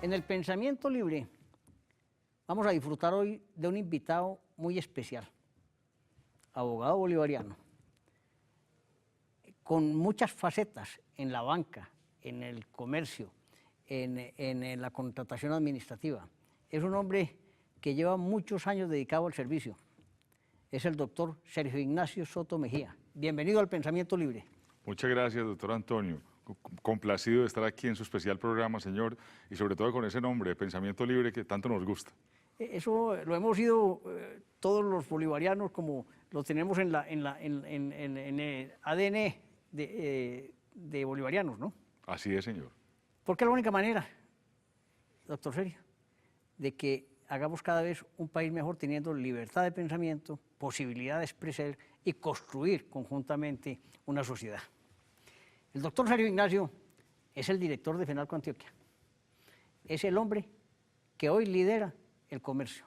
En el Pensamiento Libre vamos a disfrutar hoy de un invitado muy especial, abogado bolivariano, con muchas facetas en la banca, en el comercio, en la contratación administrativa. Es un hombre que lleva muchos años dedicado al servicio. Es el doctor Sergio Ignacio Soto Mejía. Bienvenido al Pensamiento Libre. Muchas gracias, doctor Antonio. Complacido de estar aquí en su especial programa, señor, y sobre todo con ese nombre, Pensamiento Libre, que tanto nos gusta. Eso lo hemos ido todos los bolivarianos, como lo tenemos en el ADN de bolivarianos, ¿no? Así es, señor. Porque es la única manera, doctor Sergio, de que hagamos cada vez un país mejor, teniendo libertad de pensamiento, posibilidad de expresar y construir conjuntamente una sociedad. El doctor Sergio Ignacio es el director de FENALCO Antioquia. Es el hombre que hoy lidera el comercio.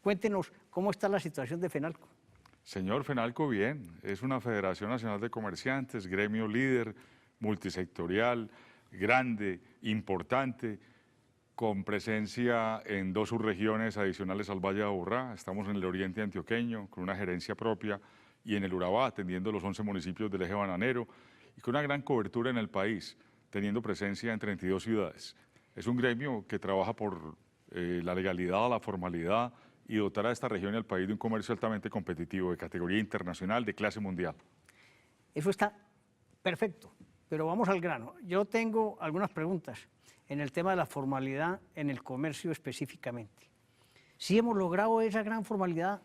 Cuéntenos cómo está la situación de FENALCO. Señor, FENALCO bien, es una Federación Nacional de Comerciantes, gremio líder, multisectorial, grande, importante, con presencia en 2 subregiones adicionales al Valle de Aburrá. Estamos en el oriente antioqueño, con una gerencia propia, y en el Urabá, atendiendo los 11 municipios del eje bananero, y con una gran cobertura en el país, teniendo presencia en 32 ciudades. Es un gremio que trabaja por la legalidad, la formalidad, y dotar a esta región y al país de un comercio altamente competitivo, de categoría internacional, de clase mundial. Eso está perfecto, pero vamos al grano. Yo tengo algunas preguntas en el tema de la formalidad en el comercio específicamente. ¿Sí hemos logrado esa gran formalidad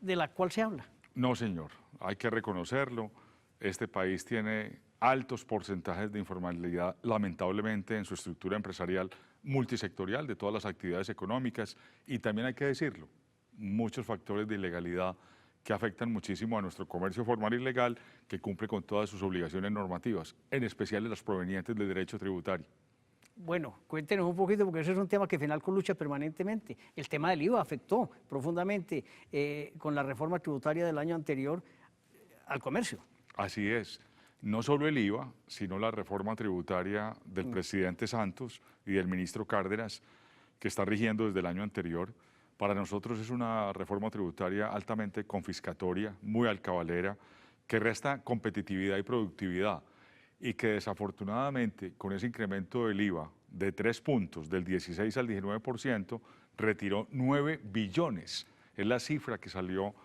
de la cual se habla? No, señor, hay que reconocerlo. Este país tiene altos porcentajes de informalidad, lamentablemente, en su estructura empresarial multisectorial de todas las actividades económicas, y también hay que decirlo, muchos factores de ilegalidad que afectan muchísimo a nuestro comercio formal y legal, que cumple con todas sus obligaciones normativas, en especial las provenientes del derecho tributario. Bueno, cuéntenos un poquito, porque ese es un tema que FENALCO lucha permanentemente. El tema del IVA afectó profundamente con la reforma tributaria del año anterior al comercio. Así es. No solo el IVA, sino la reforma tributaria del presidente Santos y del ministro Cárdenas, que está rigiendo desde el año anterior. Para nosotros es una reforma tributaria altamente confiscatoria, muy alcabalera, que resta competitividad y productividad, y que desafortunadamente con ese incremento del IVA de 3 puntos, del 16 al 19%, retiró 9 billones. Es la cifra que salió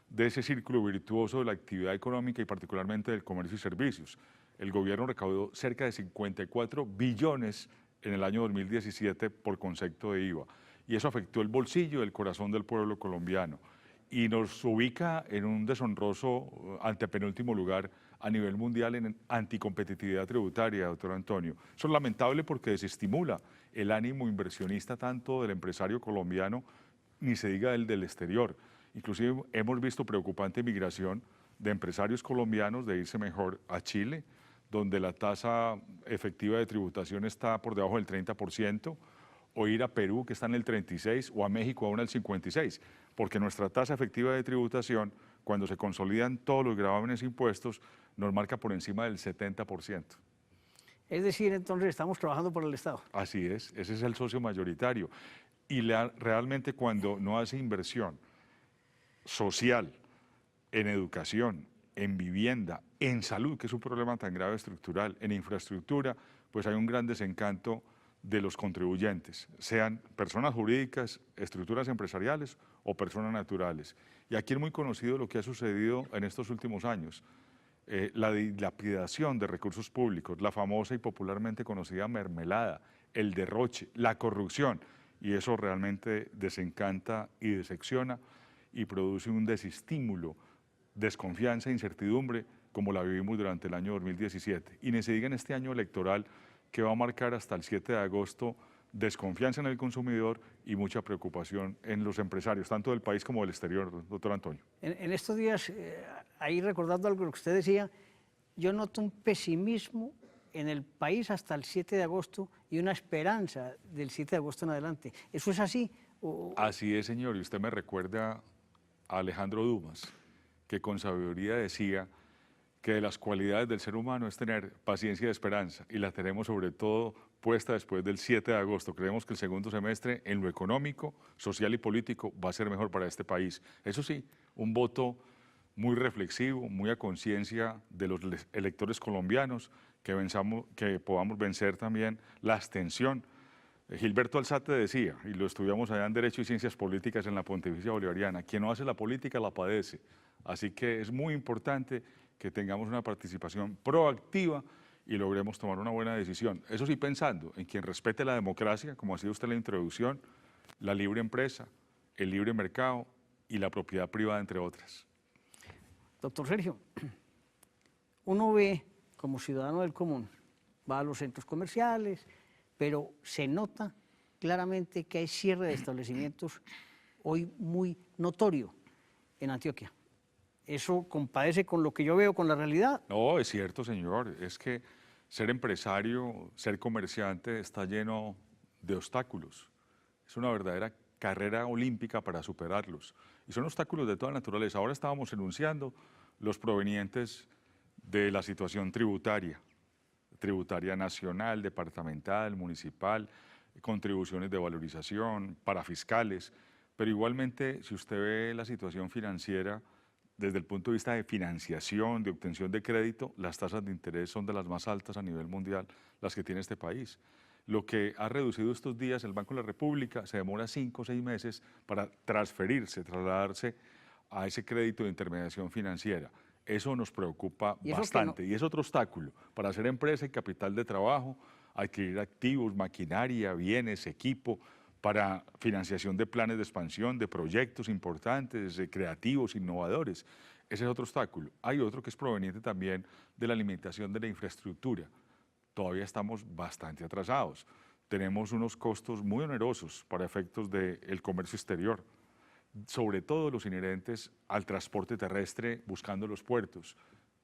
de ese círculo virtuoso de la actividad económica y particularmente del comercio y servicios. El gobierno recaudó cerca de 54 billones en el año 2017 por concepto de IVA, y eso afectó el bolsillo, el corazón del pueblo colombiano, y nos ubica en un deshonroso antepenúltimo lugar a nivel mundial en anticompetitividad tributaria, doctor Antonio. Eso es lamentable porque desestimula el ánimo inversionista tanto del empresario colombiano, ni se diga del exterior. Inclusive hemos visto preocupante migración de empresarios colombianos de irse mejor a Chile, donde la tasa efectiva de tributación está por debajo del 30%, o ir a Perú, que está en el 36%, o a México aún al 56%, porque nuestra tasa efectiva de tributación, cuando se consolidan todos los gravámenes e impuestos, nos marca por encima del 70%. Es decir, entonces estamos trabajando por el Estado. Así es, ese es el socio mayoritario. Y realmente cuando no hace inversión social, en educación, en vivienda, en salud, que es un problema tan grave estructural, en infraestructura, pues hay un gran desencanto de los contribuyentes, sean personas jurídicas, estructuras empresariales o personas naturales. Y aquí es muy conocido lo que ha sucedido en estos últimos años. La dilapidación de recursos públicos, la famosa y popularmente conocida mermelada, el derroche, la corrupción, y eso realmente desencanta y decepciona y produce un desestímulo, desconfianza e incertidumbre como la vivimos durante el año 2017. Y ni se diga en este año electoral que va a marcar hasta el 7 de agosto desconfianza en el consumidor y mucha preocupación en los empresarios, tanto del país como del exterior, doctor Antonio. En estos días, ahí recordando algo que usted decía, yo noto un pesimismo en el país hasta el 7 de agosto y una esperanza del 7 de agosto en adelante. ¿Eso es así? Así es, señor, y usted me recuerda a Alejandro Dumas, que con sabiduría decía que de las cualidades del ser humano es tener paciencia y esperanza, y la tenemos sobre todo puesta después del 7 de agosto. Creemos que el segundo semestre en lo económico, social y político va a ser mejor para este país. Eso sí, un voto muy reflexivo, muy a conciencia de los electores colombianos, que podamos vencer también la abstención. Gilberto Alzate decía, y lo estudiamos allá en Derecho y Ciencias Políticas en la Pontificia Bolivariana, quien no hace la política la padece. Así que es muy importante que tengamos una participación proactiva y logremos tomar una buena decisión. Eso sí, pensando en quien respete la democracia, como ha sido usted en la introducción, la libre empresa, el libre mercado y la propiedad privada, entre otras. Doctor Sergio, uno ve como ciudadano del común, va a los centros comerciales, pero se nota claramente que hay cierre de establecimientos hoy muy notorio en Antioquia. ¿Eso compadece con lo que yo veo, con la realidad? No, es cierto, señor. Es que ser empresario, ser comerciante está lleno de obstáculos. Es una verdadera carrera olímpica para superarlos. Y son obstáculos de toda naturaleza. Ahora estábamos enunciando los provenientes de la situación tributaria nacional, departamental, municipal, contribuciones de valorización, parafiscales, pero igualmente si usted ve la situación financiera desde el punto de vista de financiación, de obtención de crédito, las tasas de interés son de las más altas a nivel mundial, las que tiene este país. Lo que ha reducido estos días el Banco de la República se demora 5 o 6 meses para trasladarse a ese crédito de intermediación financiera. Eso nos preocupa bastante y es otro obstáculo para hacer empresa y capital de trabajo, adquirir activos, maquinaria, bienes, equipo, para financiación de planes de expansión, de proyectos importantes, creativos, innovadores. Ese es otro obstáculo. Hay otro que es proveniente también de la alimentación de la infraestructura. Todavía estamos bastante atrasados. Tenemos unos costos muy onerosos para efectos del comercio exterior, sobre todo los inherentes al transporte terrestre buscando los puertos.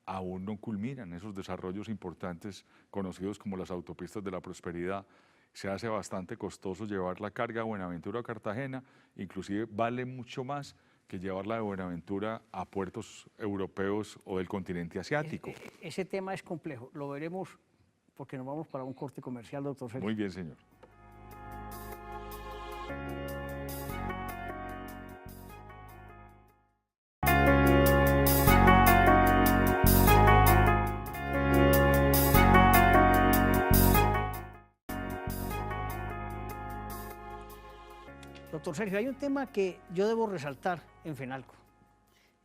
Aún no culminan esos desarrollos importantes conocidos como las autopistas de la prosperidad. Se hace bastante costoso llevar la carga de Buenaventura a Cartagena, inclusive vale mucho más que llevarla de Buenaventura a puertos europeos o del continente asiático. Ese tema es complejo, lo veremos porque nos vamos para un corte comercial, doctor Sergio. Muy bien, señor. Doctor Sergio, hay un tema que yo debo resaltar en FENALCO,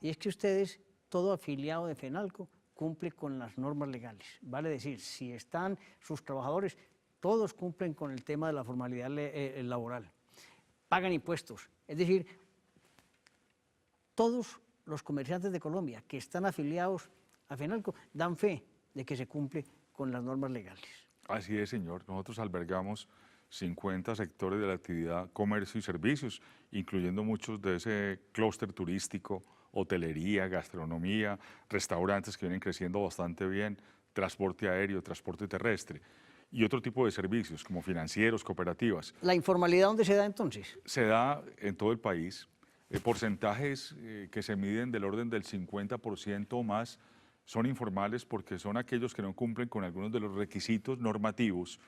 y es que ustedes, todo afiliado de FENALCO, cumple con las normas legales. Vale decir, si están sus trabajadores, todos cumplen con el tema de la formalidad laboral, pagan impuestos. Es decir, todos los comerciantes de Colombia que están afiliados a FENALCO dan fe de que se cumple con las normas legales. Así es, señor. Nosotros albergamos 50 sectores de la actividad comercio y servicios, incluyendo muchos de ese clúster turístico, hotelería, gastronomía, restaurantes que vienen creciendo bastante bien, transporte aéreo, transporte terrestre y otro tipo de servicios como financieros, cooperativas. ¿La informalidad dónde se da entonces? Se da en todo el país. Porcentajes que se miden del orden del 50% o más son informales porque son aquellos que no cumplen con algunos de los requisitos normativos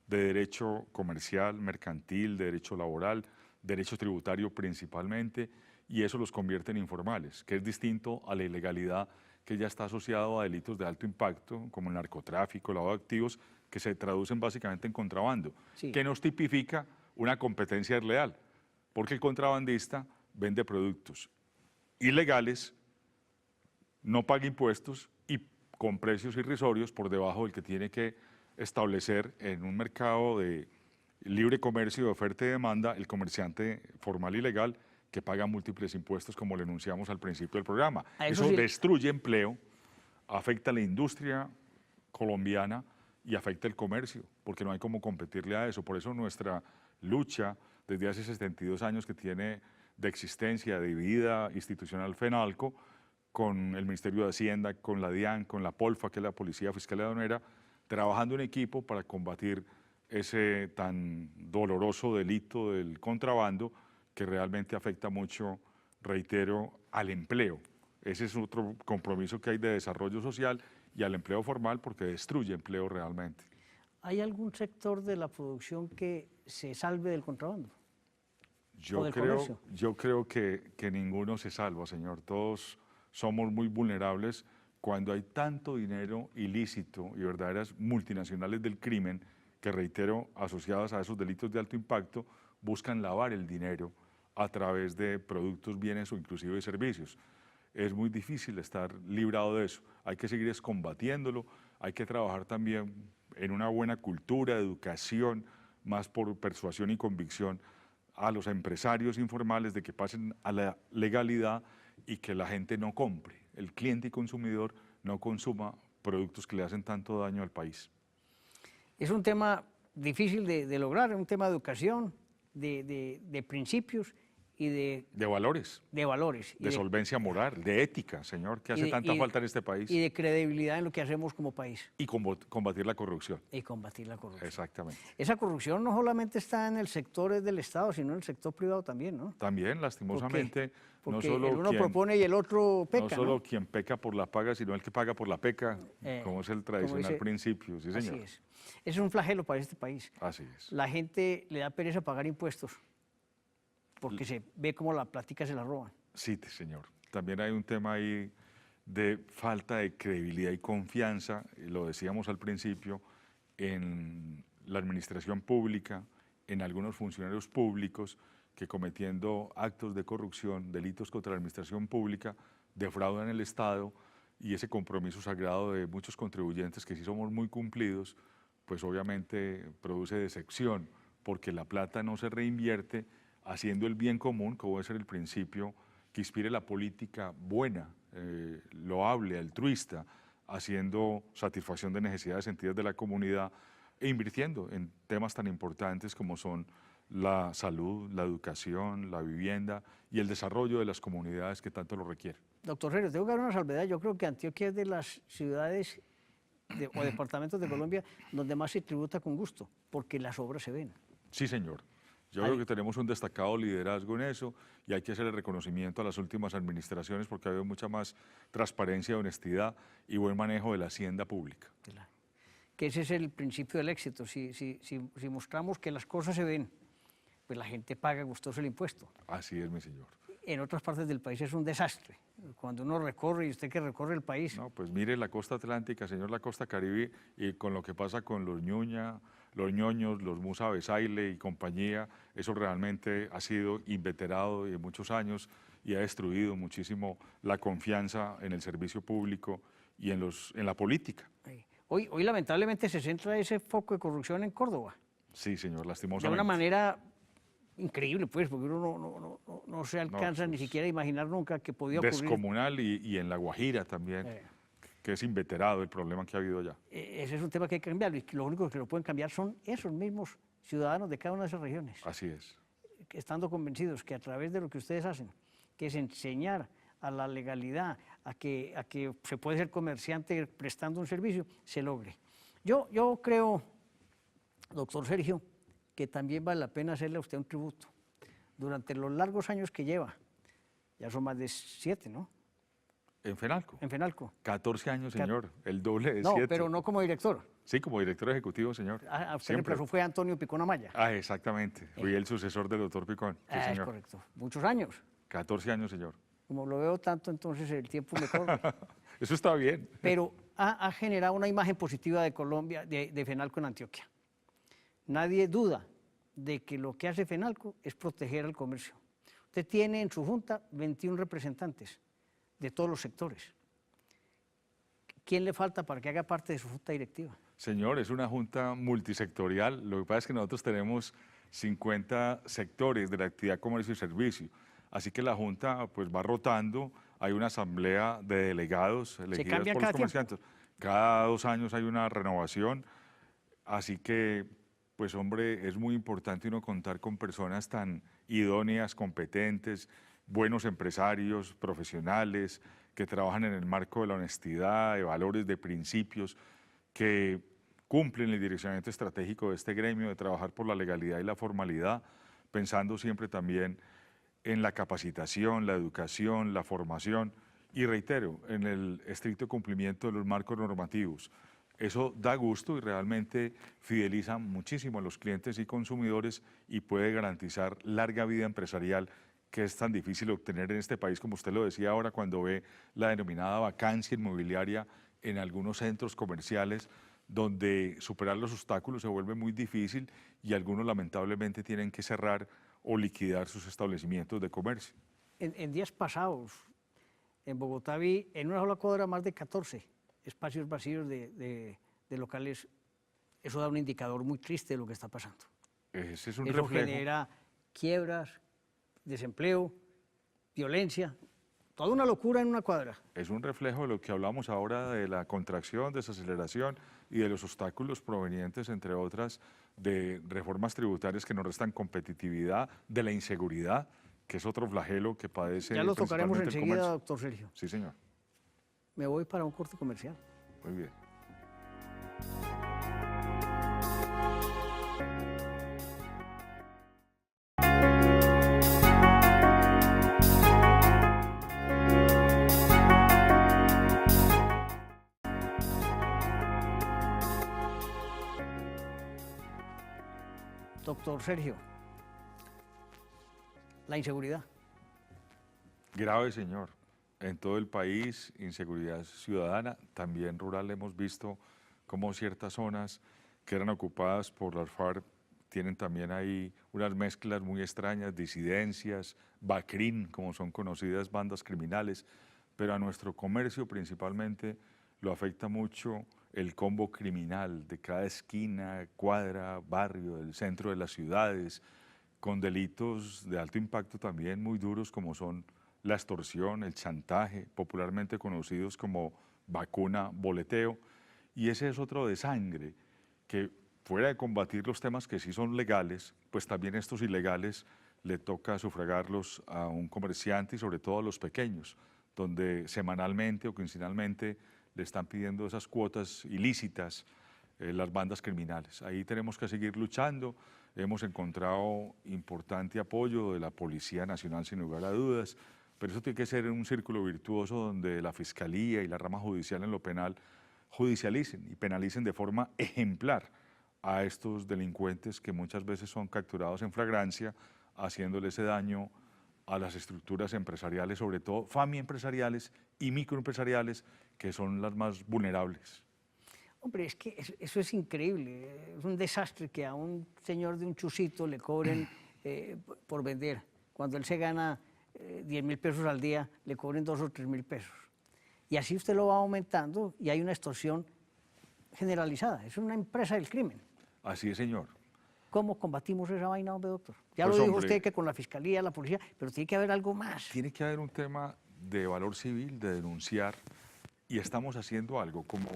de derecho comercial, mercantil, de derecho laboral, derecho tributario principalmente, y eso los convierte en informales, que es distinto a la ilegalidad que ya está asociado a delitos de alto impacto, como el narcotráfico, lavado de activos, que se traducen básicamente en contrabando, sí, que nos tipifica una competencia desleal, porque el contrabandista vende productos ilegales, no paga impuestos y con precios irrisorios por debajo del que tiene que establecer en un mercado de libre comercio de oferta y demanda el comerciante formal y legal que paga múltiples impuestos, como le enunciamos al principio del programa. Eso sí destruye empleo, afecta a la industria colombiana y afecta el comercio, porque no hay cómo competirle a eso. Por eso nuestra lucha desde hace 72 años que tiene de existencia, de vida institucional FENALCO, con el Ministerio de Hacienda, con la DIAN, con la POLFA, que es la Policía Fiscal y Aduanera, trabajando en equipo para combatir ese tan doloroso delito del contrabando que realmente afecta mucho, reitero, al empleo Ese es otro compromiso que hay de desarrollo social y al empleo formal porque destruye empleo realmente. ¿Hay algún sector de la producción que se salve del contrabando? Del comercio. Yo creo que ninguno se salva, señor. Todos somos muy vulnerables cuando hay tanto dinero ilícito y verdaderas multinacionales del crimen que, reitero, asociadas a esos delitos de alto impacto, buscan lavar el dinero a través de productos, bienes o inclusive servicios. Es muy difícil estar librado de eso. Hay que seguir combatiéndolo, hay que trabajar también en una buena cultura, educación, más por persuasión y convicción a los empresarios informales de que pasen a la legalidad y que la gente no compre, el cliente y consumidor no consuma productos que le hacen tanto daño al país. Es un tema difícil de lograr, es un tema de educación, de principios y de valores. De valores. De solvencia moral, de ética, señor, que hace tanta falta en este país. Y de credibilidad en lo que hacemos como país. Y combatir la corrupción. Y combatir la corrupción. Exactamente. Esa corrupción no solamente está en el sector del Estado, sino en el sector privado también, ¿no? También, lastimosamente. Porque no solo el uno propone y el otro peca, no solo quien peca por la paga, sino el que paga por la peca, como es el tradicional principio. Sí, señor. Así es. Ese es un flagelo para este país. Así es. La gente le da pereza pagar impuestos porque se ve como la plática se la roban. Sí, señor. También hay un tema ahí de falta de credibilidad y confianza, lo decíamos al principio, en la administración pública, en algunos funcionarios públicos que cometiendo actos de corrupción, delitos contra la administración pública, defraudan el Estado y ese compromiso sagrado de muchos contribuyentes que sí somos muy cumplidos, pues obviamente produce decepción porque la plata no se reinvierte haciendo el bien común, como debe ser el principio que inspire la política buena, loable, altruista, haciendo satisfacción de necesidades sentidas de la comunidad e invirtiendo en temas tan importantes como son la salud, la educación, la vivienda y el desarrollo de las comunidades que tanto lo requieren. Doctor Sergio, tengo que dar una salvedad. Yo creo que Antioquia es de las ciudades o departamentos de Colombia donde más se tributa con gusto, porque las obras se ven. Sí, señor. Yo creo que tenemos un destacado liderazgo en eso y hay que hacer el reconocimiento a las últimas administraciones porque ha habido mucha más transparencia, honestidad y buen manejo de la hacienda pública. Claro. Que ese es el principio del éxito. Si mostramos que las cosas se ven, pues la gente paga gustoso el impuesto. Así es, mi señor. En otras partes del país es un desastre. Cuando uno recorre, y usted que recorre el país... No, pues mire la costa atlántica, señor, la costa caribe, y con lo que pasa con los ñuña, los ñoños, los Musa Besaile y compañía, eso realmente ha sido inveterado de muchos años y ha destruido muchísimo la confianza en el servicio público y en la política. Hoy lamentablemente se centra ese foco de corrupción en Córdoba. Sí, señor, lastimosamente. De una manera increíble, pues, porque uno no se alcanza ni siquiera a imaginar nunca que podía ocurrir. Descomunal y en La Guajira también, que es inveterado el problema que ha habido allá. Ese es un tema que hay que cambiar y lo único que lo pueden cambiar son esos mismos ciudadanos de cada una de esas regiones. Así es. Estando convencidos que a través de lo que ustedes hacen, que es enseñar a la legalidad, a que se puede ser comerciante prestando un servicio, se logre. Yo creo, doctor Sergio, que también vale la pena hacerle a usted un tributo. Durante los largos años que lleva, ya son más de 7, ¿no? ¿En Fenalco? En Fenalco. 14 años, señor, el doble de 7. No, pero no como director. Sí, como director ejecutivo, señor. A usted reemplazó fue Antonio Picón Amaya. Exactamente. Fui el sucesor del doctor Picón. Sí, señor. Es correcto. Muchos años. 14 años, señor. Como lo veo tanto, entonces el tiempo me corre. Eso está bien. Pero ha generado una imagen positiva de Colombia, de Fenalco en Antioquia. Nadie duda de que lo que hace Fenalco es proteger al comercio. Usted tiene en su junta 21 representantes de todos los sectores. ¿Quién le falta para que haga parte de su junta directiva? Señor, es una junta multisectorial. Lo que pasa es que nosotros tenemos 50 sectores de la actividad comercio y servicio. Así que la junta pues va rotando. Hay una asamblea de delegados elegidos por los comerciantes. Cada 2 años hay una renovación. Así que, pues hombre, es muy importante uno contar con personas tan idóneas, competentes, buenos empresarios, profesionales, que trabajan en el marco de la honestidad, de valores, de principios, que cumplen el direccionamiento estratégico de este gremio, de trabajar por la legalidad y la formalidad, pensando siempre también en la capacitación, la educación, la formación Y reitero, en el estricto cumplimiento de los marcos normativos. Eso da gusto y realmente fideliza muchísimo a los clientes y consumidores y puede garantizar larga vida empresarial, que es tan difícil obtener en este país, como usted lo decía ahora, cuando ve la denominada vacancia inmobiliaria en algunos centros comerciales, donde superar los obstáculos se vuelve muy difícil y algunos lamentablemente tienen que cerrar o liquidar sus establecimientos de comercio. En días pasados, en Bogotá vi en una sola cuadra más de 14 espacios vacíos de locales. Eso da un indicador muy triste de lo que está pasando. Ese es un Eso reflejo. genera quiebras, desempleo, violencia, toda una locura en una cuadra. Es un reflejo de lo que hablamos ahora de la contracción, desaceleración y de los obstáculos provenientes, entre otras, de reformas tributarias que nos restan competitividad, de la inseguridad, que es otro flagelo que padece Ya lo tocaremos principalmente el enseguida, comercio. doctor Sergio. Sí, señor. Me voy para un corte comercial. Muy bien. Doctor Sergio, la inseguridad. Grave, señor. En todo el país, inseguridad ciudadana, también rural, hemos visto cómo ciertas zonas que eran ocupadas por las FARC tienen también ahí unas mezclas muy extrañas, disidencias, BACRIM, como son conocidas bandas criminales, pero a nuestro comercio principalmente lo afecta mucho el combo criminal de cada esquina, cuadra, barrio, del centro de las ciudades, con delitos de alto impacto también muy duros como son la extorsión, el chantaje, popularmente conocidos como vacuna, boleteo, y ese es otro de sangre, que fuera de combatir los temas que sí son legales, pues también estos ilegales le toca sufragarlos a un comerciante y sobre todo a los pequeños, donde semanalmente o quincenalmente le están pidiendo esas cuotas ilícitas las bandas criminales. Ahí tenemos que seguir luchando. Hemos encontrado importante apoyo de la Policía Nacional, sin lugar a dudas, pero eso tiene que ser un círculo virtuoso donde la Fiscalía y la rama judicial en lo penal judicialicen y penalicen de forma ejemplar a estos delincuentes que muchas veces son capturados en flagrancia, haciéndole ese daño a las estructuras empresariales, sobre todo empresariales y microempresariales, que son las más vulnerables. Hombre, es que eso es increíble. Es un desastre que a un señor de un chusito le cobren por vender. Cuando él se gana 10.000 pesos al día, le cobren 2.000 o 3.000 pesos. Y así usted lo va aumentando y hay una extorsión generalizada. Es una empresa del crimen. Así es, señor. ¿Cómo combatimos esa vaina, hombre, doctor? Ya Pues, lo dijo hombre, usted, que con la Fiscalía, la Policía, pero tiene que haber algo más. Tiene que haber un tema de valor civil, de denunciar, y estamos haciendo algo. Como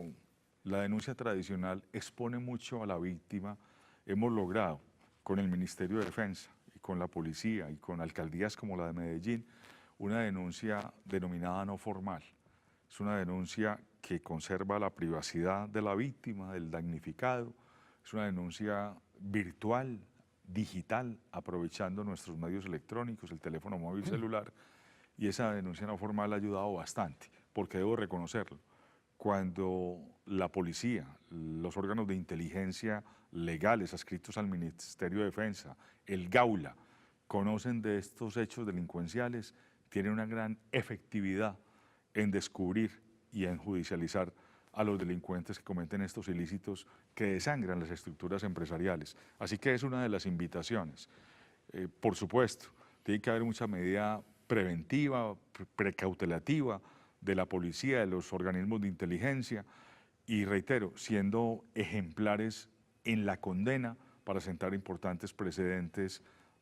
la denuncia tradicional expone mucho a la víctima, hemos logrado con el Ministerio de Defensa y con la policía y con alcaldías como la de Medellín una denuncia denominada no formal. Es una denuncia que conserva la privacidad de la víctima, del damnificado. Es una denuncia virtual, digital, aprovechando nuestros medios electrónicos, el teléfono móvil celular, y esa denuncia no formal ha ayudado bastante, porque debo reconocerlo. Cuando la policía, los órganos de inteligencia legales adscritos al Ministerio de Defensa, el Gaula, conocen de estos hechos delincuenciales, tienen una gran efectividad en descubrir y en judicializar a los delincuentes que cometen estos ilícitos que desangran las estructuras empresariales. Así que es una de las invitaciones. Por supuesto, tiene que haber mucha medida preventiva, precautelativa de la policía, de los organismos de inteligencia y, reitero, siendo ejemplares en la condena para sentar importantes precedentes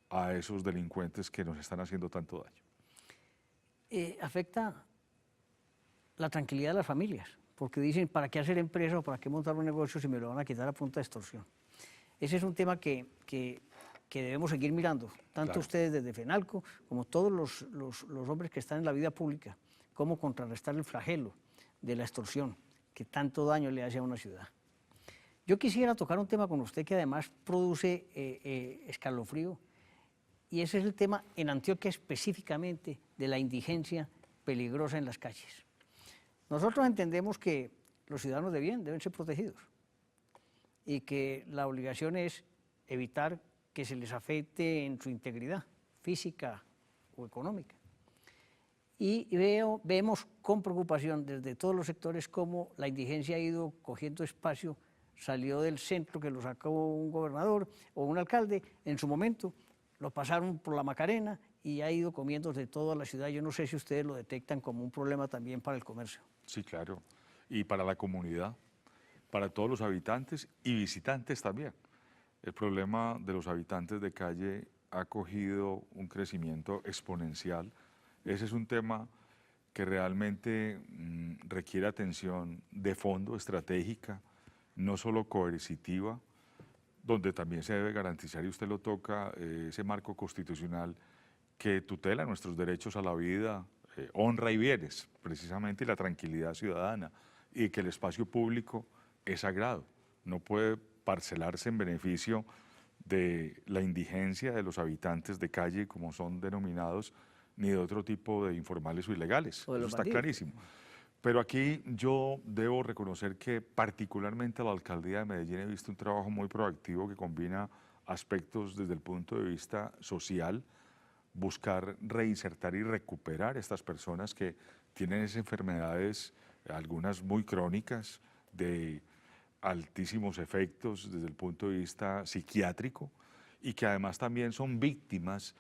a esos delincuentes que nos están haciendo tanto daño. Afecta la tranquilidad de las familias, porque dicen, ¿para qué hacer empresa o para qué montar un negocio si me lo van a quitar a punta de extorsión? Ese es un tema que debemos seguir mirando, tanto Claro. ustedes desde FENALCO como todos los hombres que están en la vida pública, cómo contrarrestar el flagelo de la extorsión que tanto daño le hace a una ciudad. Yo quisiera tocar un tema con usted que además produce escalofrío, y ese es el tema en Antioquia específicamente de la indigencia peligrosa en las calles. Nosotros entendemos que los ciudadanos de bien deben ser protegidos y que la obligación es evitar que se les afecte en su integridad física o económica. Y vemos con preocupación desde todos los sectores cómo la indigencia ha ido cogiendo espacio, salió del centro que lo sacó un gobernador o un alcalde, en su momento lo pasaron por la Macarena y ha ido comiéndose toda la ciudad. Yo no sé si ustedes lo detectan como un problema también para el comercio. Sí, claro. Y para la comunidad, para todos los habitantes y visitantes también. El problema de los habitantes de calle ha cogido un crecimiento exponencial. Ese es un tema que realmente requiere atención de fondo, estratégica, no solo coercitiva, donde también se debe garantizar, y usted lo toca, ese marco constitucional que tutela nuestros derechos a la vida, honra y bienes, precisamente, y la tranquilidad ciudadana, y que el espacio público es sagrado, no puede parcelarse en beneficio de la indigencia de los habitantes de calle, como son denominados, ni de otro tipo de informales o ilegales. Eso está clarísimo. Pero aquí yo debo reconocer que particularmente a la Alcaldía de Medellín he visto un trabajo muy proactivo que combina aspectos desde el punto de vista social, buscar reinsertar y recuperar a estas personas que tienen esas enfermedades, algunas muy crónicas, de altísimos efectos desde el punto de vista psiquiátrico y que además también son víctimas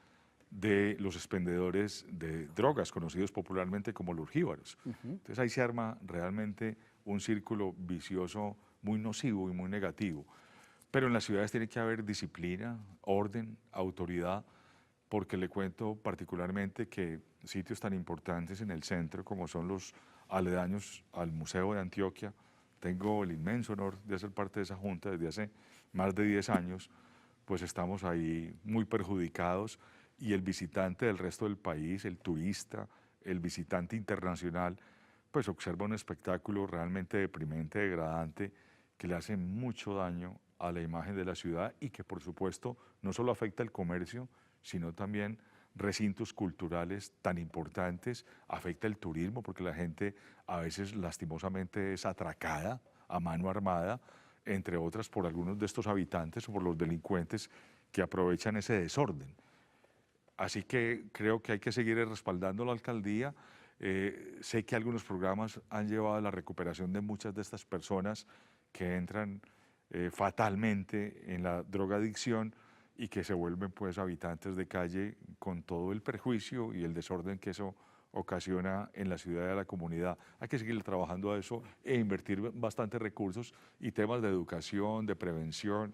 de los expendedores de drogas, conocidos popularmente como lurgíbaros. Entonces ahí se arma realmente un círculo vicioso muy nocivo y muy negativo. Pero en las ciudades tiene que haber disciplina, orden, autoridad, porque le cuento particularmente que sitios tan importantes en el centro como son los aledaños al Museo de Antioquia, tengo el inmenso honor de ser parte de esa junta desde hace más de 10 años, pues estamos ahí muy perjudicados y el visitante del resto del país, el turista, el visitante internacional, pues observa un espectáculo realmente deprimente, degradante, que le hace mucho daño a la imagen de la ciudad y que por supuesto no solo afecta el comercio, sino también recintos culturales tan importantes, afecta el turismo porque la gente a veces lastimosamente es atracada a mano armada, entre otras por algunos de estos habitantes o por los delincuentes que aprovechan ese desorden. Así que creo que hay que seguir respaldando la alcaldía. Sé que algunos programas han llevado a la recuperación de muchas de estas personas que entran fatalmente en la drogadicción y que se vuelven pues habitantes de calle con todo el perjuicio y el desorden que eso ocasiona en la ciudad y en la comunidad. Hay que seguir trabajando a eso e invertir bastantes recursos y temas de educación, de prevención,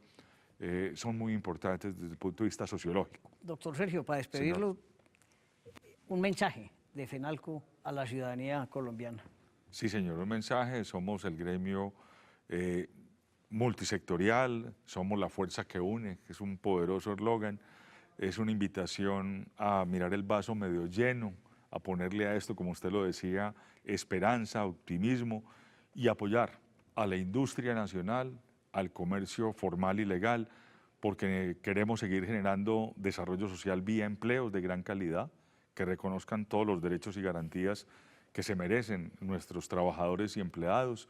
son muy importantes desde el punto de vista sociológico. Doctor Sergio, para despedirlo, un mensaje de FENALCO a la ciudadanía colombiana. Sí, señor, un mensaje. Somos el gremio multisectorial, somos la fuerza que une, que es un poderoso eslogan. Es una invitación a mirar el vaso medio lleno, a ponerle a esto, como usted lo decía, esperanza, optimismo y apoyar a la industria nacional, al comercio formal y legal, porque queremos seguir generando desarrollo social vía empleos de gran calidad, que reconozcan todos los derechos y garantías que se merecen nuestros trabajadores y empleados.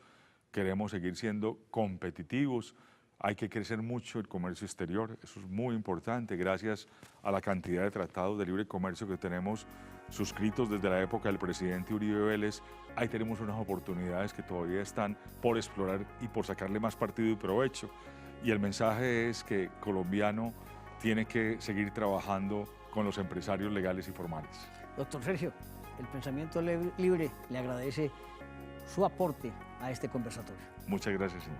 Queremos seguir siendo competitivos. Hay que crecer mucho el comercio exterior, eso es muy importante, gracias a la cantidad de tratados de libre comercio que tenemos suscritos desde la época del presidente Uribe Vélez. Ahí tenemos unas oportunidades que todavía están por explorar y por sacarle más partido y provecho. Y el mensaje es que colombiano tiene que seguir trabajando con los empresarios legales y formales. Doctor Sergio, el Pensamiento Libre le agradece su aporte a este conversatorio. Muchas gracias, señor.